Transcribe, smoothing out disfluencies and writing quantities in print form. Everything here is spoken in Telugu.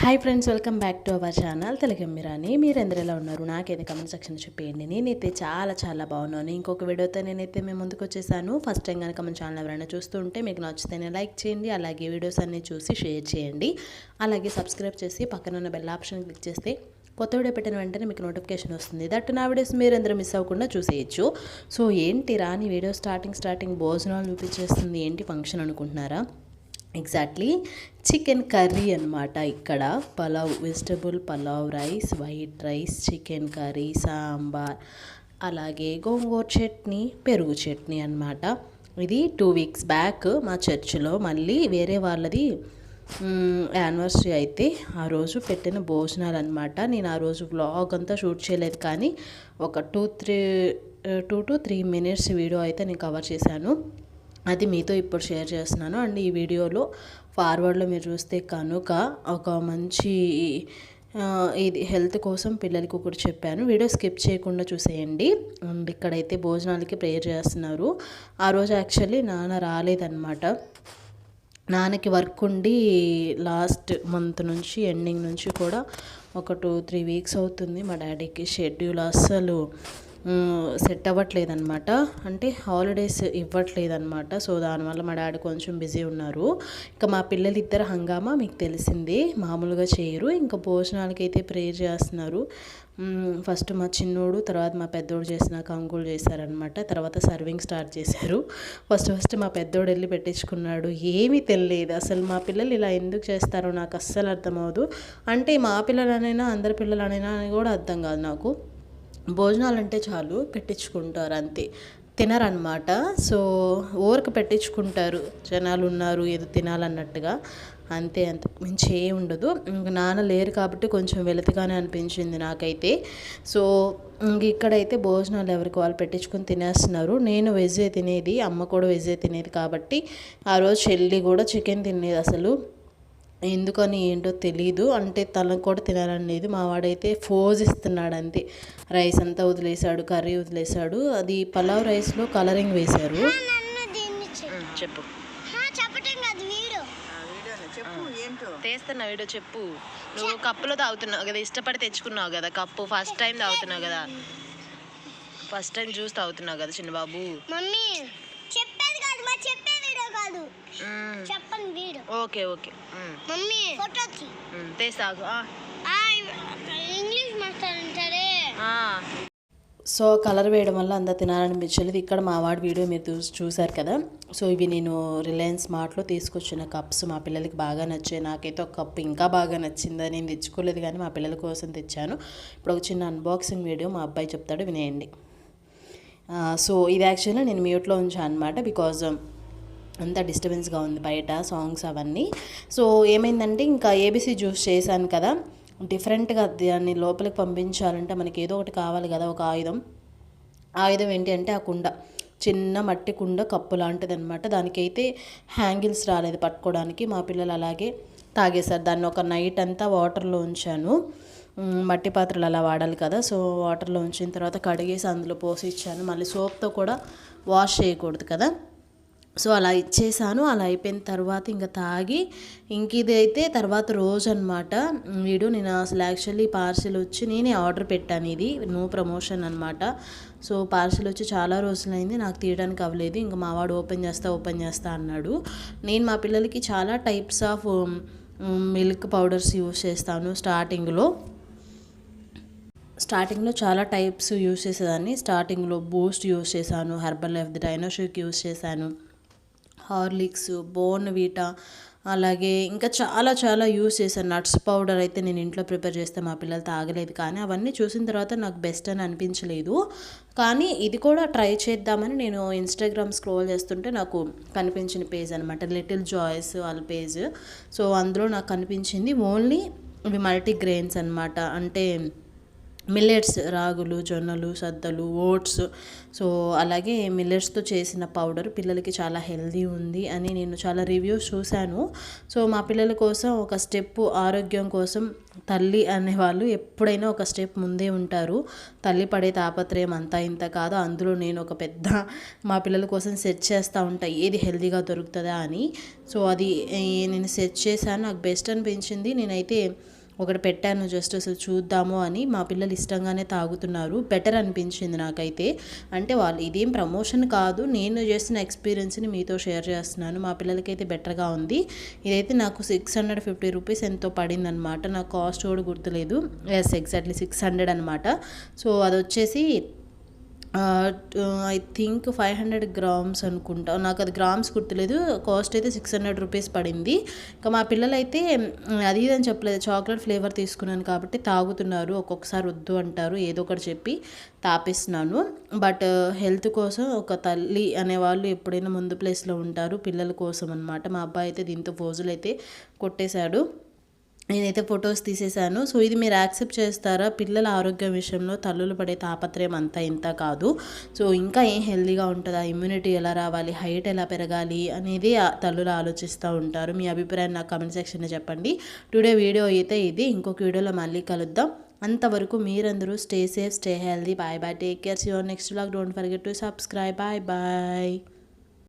Hi friends, welcome back to our channel తెలుగమ్మిరాని. మీరు ఎందరు ఎలా ఉన్నారు? నాకైతే కమెంట్ సెక్షన్ చెప్పేయండి. నేనైతే చాలా బాగున్నాను. ఇంకొక వీడియోతో నేనైతే మేము ముందుకు వచ్చేసాను. ఫస్ట్ టైం కనుక మన ఛానల్ ఎవరైనా చూస్తూ ఉంటే మీకు నచ్చితేనే లైక్ చేయండి, అలాగే వీడియోస్ అన్నీ చూసి షేర్ చేయండి, అలాగే సబ్స్క్రైబ్ చేసి పక్కన ఉన్న బెల్ ఆప్షన్ క్లిక్ చేస్తే కొత్త వీడియో పెట్టిన వెంటనే మీకు నోటిఫికేషన్ వస్తుంది. దట్ నా వీడియోస్ మీరు అందరూ మిస్ అవ్వకుండా చూసేయచ్చు. సో ఏంటి రాని వీడియో స్టార్టింగ్ భోజనాలు చూపించేస్తుంది, ఏంటి ఫంక్షన్ అనుకుంటున్నారా? ఎగ్జాక్ట్లీ చికెన్ కర్రీ అనమాట. ఇక్కడ pulao, vegetable pulao rice, white rice, chicken curry, sambar, అలాగే గోంగూర చట్నీ, పెరుగు చట్నీ అనమాట. ఇది 2 వీక్స్ బ్యాక్ మా చర్చిలో మళ్ళీ వేరే వాళ్ళది యానివర్సరీ అయితే ఆ రోజు పెట్టిన భోజనాలు అనమాట. నేను ఆ రోజు వ్లాగ్ అంతా షూట్ చేయలేదు, కానీ ఒక 2 to 3 minutes వీడియో అయితే నేను కవర్ చేశాను. అది మీతో ఇప్పుడు షేర్ చేస్తున్నాను. అండ్ ఈ వీడియోలో ఫార్వర్డ్లో మీరు చూస్తే కనుక ఒక మంచి ఇది హెల్త్ కోసం పిల్లలకి ఒకటి చెప్పాను. వీడియో స్కిప్ చేయకుండా చూసేయండి. అండ్ ఇక్కడైతే భోజనాలకి ప్రేయర్ చేస్తున్నారు. ఆ రోజు యాక్చువల్లీ నాన్న రాలేదన్నమాట. నాన్నకి వర్క్ ఉండి లాస్ట్ మంత్ నుంచి ఎండింగ్ నుంచి కూడా ఒక 2-3 వీక్స్ అవుతుంది. మా డాడీకి షెడ్యూల్ అస్సలు సెట్ అవ్వట్లేదన్నమాట. అంటే హాలిడేస్ ఇవ్వట్లేదన్నమాట. సో దానివల్ల మా డాడీ కొంచెం బిజీ ఉన్నారు. ఇంకా మా పిల్లలు ఇద్దరు హంగామా మీకు తెలిసిందే, మామూలుగా చేయరు. ఇంకా భోజనాలకైతే ప్రేయర్ చేస్తున్నారు. ఫస్ట్ మా చిన్నోడు, తర్వాత మా పెద్దోడు చేసినాక అంకుల్ చేశారనమాట. తర్వాత సర్వింగ్ స్టార్ట్ చేశారు. ఫస్ట్ మా పెద్దోడు వెళ్ళి పెట్టించుకున్నాడు. ఏమీ తెలియదు అసలు. మా పిల్లలు ఇలా ఎందుకు చేస్తారో నాకు అస్సలు అర్థమవుదు. అంటే మా పిల్లలనైనా అందరి పిల్లలనైనా అని కూడా అర్థం కాదు నాకు. భోజనాలు అంటే చాలు పెట్టించుకుంటారు, అంతే, తినరనమాట. సో ఊరికి పెట్టించుకుంటారు, జనాలు ఉన్నారు ఏదో తినాలన్నట్టుగా, అంతే, అంత మించి ఏం ఉండదు. ఇంక నాన్న లేరు కాబట్టి కొంచెం వెలుతుగానే అనిపించింది నాకైతే. సో ఇక్కడైతే భోజనాలు ఎవరికి వాళ్ళు పెట్టించుకొని తినేస్తున్నారు. నేను వెజ్జే తినేది, అమ్మ కూడా వెజ్జే తినేది కాబట్టి ఆ రోజు చెల్లి కూడా చికెన్ తినేది. అసలు ఎందుకని ఏంటో తెలీదు, అంటే తనకు కూడా తినాలనేది. మా వాడైతే ఫోజ్ ఇస్తున్నాడు అంతే. రైస్ అంతా వదిలేశాడు, కర్రీ వదిలేశాడు. అది పలావ్ రైస్లో కలరింగ్ వేశారు. చెప్పు తీస్తున్నా వీడియో, చెప్పు. నువ్వు కప్పులో తాగుతున్నావు కదా, ఇష్టపడి తెచ్చుకున్నావు కదా కప్పు, ఫస్ట్ టైం తాగుతున్నావు కదా, ఫస్ట్ టైం జ్యూస్ తాగుతున్నావు కదా చిన్నబాబు. ఓకే మమ్మీ తీస్తాగు. సో కలర్ వేయడం వల్ల అంతా తినాలనిపించలేదు. ఇక్కడ మా వాడి వీడియో మీరు చూసారు కదా. సో ఇవి నేను రిలయన్స్ మార్ట్లో తీసుకొచ్చిన కప్స్. మా పిల్లలకి బాగా నచ్చాయి. నాకైతే ఒక కప్పు ఇంకా బాగా నచ్చింది. నేను తెచ్చుకోలేదు కానీ మా పిల్లల కోసం తెచ్చాను. ఇప్పుడు ఒక చిన్న అన్బాక్సింగ్ వీడియో మా అబ్బాయి చెప్తాడు, వినేయండి. సో ఇది యాక్చువల్లీ నేను మ్యూట్లో ఉంచాను అనమాట, బికాజ్ అంతా డిస్టర్బెన్స్గా ఉంది బయట సాంగ్స్ అవన్నీ. సో ఏమైందంటే ఇంకా ఏబీసీ జ్యూస్ చేశాను కదా, డిఫరెంట్గా దాన్ని లోపలికి పంపించాలంటే మనకి ఏదో ఒకటి కావాలి కదా, ఒక ఆయుధం ఏంటి అంటే ఆ కుండ, చిన్న మట్టి కుండ, కప్పు లాంటిది అనమాట. దానికైతే హ్యాంగిల్స్ రాలేదు పట్టుకోవడానికి. మా పిల్లలు అలాగే తాగేశారు దాన్ని. ఒక నైట్ అంతా వాటర్లో ఉంచాను. మట్టి పాత్రలు అలా వాడాలి కదా, సో వాటర్లో ఉంచిన తర్వాత కడిగేసి అందులో పోసి ఇచ్చాను. మళ్ళీ సోప్తో కూడా వాష్ చేయకూడదు కదా, సో అలా ఇచ్చేసాను. అలా అయిపోయిన తర్వాత ఇంకా తాగి, ఇంక ఇదైతే తర్వాత రోజు అనమాట వీడియో. నేను అసలు యాక్చువల్లీ పార్సిల్ వచ్చి నేనే ఆర్డర్ పెట్టాను, ఇది నో ప్రమోషన్ అనమాట. సో పార్సిల్ వచ్చి చాలా రోజులైంది, నాకు తీయడానికి అవ్వలేదు. ఇంకా మావాడు ఓపెన్ చేస్తా అన్నాడు. నేను మా పిల్లలకి చాలా types of milk powders use చేస్తాను. స్టార్టింగ్లో చాలా టైప్స్ యూస్ చేసేదాన్ని. స్టార్టింగ్లో బూస్ట్ యూస్ చేశాను, హెర్బల్ లైఫ్ డైనోషిక్ యూస్ చేశాను, హార్లిక్స్, బోర్న్విటా, అలాగే ఇంకా చాలా యూస్ చేశాను. నట్స్ పౌడర్ అయితే నేను ఇంట్లో ప్రిపేర్ చేస్తే మా పిల్లలు తాగలేదు, కానీ అవన్నీ చూసిన తర్వాత నాకు బెస్ట్ అని అనిపించలేదు. కానీ ఇది కూడా ట్రై చేద్దామని నేను ఇన్స్టాగ్రామ్ స్క్రోల్ చేస్తుంటే నాకు కనిపించిన పేజ్ అనమాట, లిటిల్ జాయ్స్ వాళ్ళ పేజ్. సో అందులో నాకు కనిపించింది ఓన్లీ ఇవి మల్టీగ్రెయిన్స్ అనమాట. అంటే మిల్లెట్స్, రాగులు, జొన్నలు, సద్దలు, ఓట్స్. సో అలాగే మిల్లెట్స్తో చేసిన పౌడర్ పిల్లలకి చాలా హెల్దీ ఉంది అని నేను చాలా రివ్యూస్ చూశాను. సో మా పిల్లల కోసం ఒక స్టెప్, ఆరోగ్యం కోసం తల్లి అనేవాళ్ళు ఎప్పుడైనా ఒక స్టెప్ ముందే ఉంటారు. తల్లి పడే తాపత్రయం అంతా ఇంత కాదు. అందులో నేను ఒక పెద్ద మా పిల్లల కోసం సెర్చ్ చేస్తూ ఉంటా, ఏది హెల్దీగా దొరుకుతుందా అని. సో అది నేను సెర్చ్ చేశాను, నాకు బెస్ట్ అనిపించింది. నేనైతే ఒకటి పెట్టాను జస్ట్ అసలు చూద్దాము అని. మా పిల్లలు ఇష్టంగానే తాగుతున్నారు, బెటర్ అనిపించింది నాకైతే. అంటే వాళ్ళు ఇదేం ప్రమోషన్ కాదు, నేను చేసిన ఎక్స్పీరియన్స్ని మీతో షేర్ చేస్తున్నాను. మా పిల్లలకైతే బెటర్గా ఉంది. ఇదైతే నాకు 650 రూపీస్ ఎంతో పడింది అనమాట. నాకు కాస్ట్ కూడా గుర్తులేదు. ఎస్, ఎగ్జాక్ట్లీ 600 అనమాట. సో అది వచ్చేసి ఐ థింక్ 500 గ్రామ్స్ అనుకుంటా, నాకు అది గ్రామ్స్ గుర్తులేదు. కాస్ట్ అయితే 600 రూపీస్ పడింది. ఇంకా మా పిల్లలు అయితే అది ఇది అని చెప్పలేదు, చాక్లెట్ ఫ్లేవర్ తీసుకున్నాను కాబట్టి తాగుతున్నారు. ఒక్కొక్కసారి వద్దు అంటారు, ఏదో ఒకటి చెప్పి తాపిస్తున్నాను. బట్ హెల్త్ కోసం ఒక తల్లి అనేవాళ్ళు ఎప్పుడైనా ముందు ప్లేస్లో ఉంటారు పిల్లల కోసం అనమాట. మా అబ్బాయి అయితే దీంతో ఫోజులు అయితే కొట్టేశాడు. నేనైతే ఫొటోస్ తీసేశాను. సో ఇది మీరు యాక్సెప్ట్ చేస్తారా? పిల్లల ఆరోగ్యం విషయంలో తల్లులు పడే తాపత్రయం అంతా ఇంత కాదు. సో ఇంకా ఏం హెల్తీగా ఉంటుందా, ఇమ్యూనిటీ ఎలా రావాలి, హైట్ ఎలా పెరగాలి అనేది తల్లులు ఆలోచిస్తూ ఉంటారు. మీ అభిప్రాయం నాకు కమెంట్ సెక్షన్లో చెప్పండి. టుడే వీడియో అయితే ఇది. ఇంకొక వీడియోలో మళ్ళీ కలుద్దాం. అంతవరకు మీరందరూ stay safe, stay healthy. Bye bye, take care, see you next vlog. Don't forget to subscribe. Bye bye.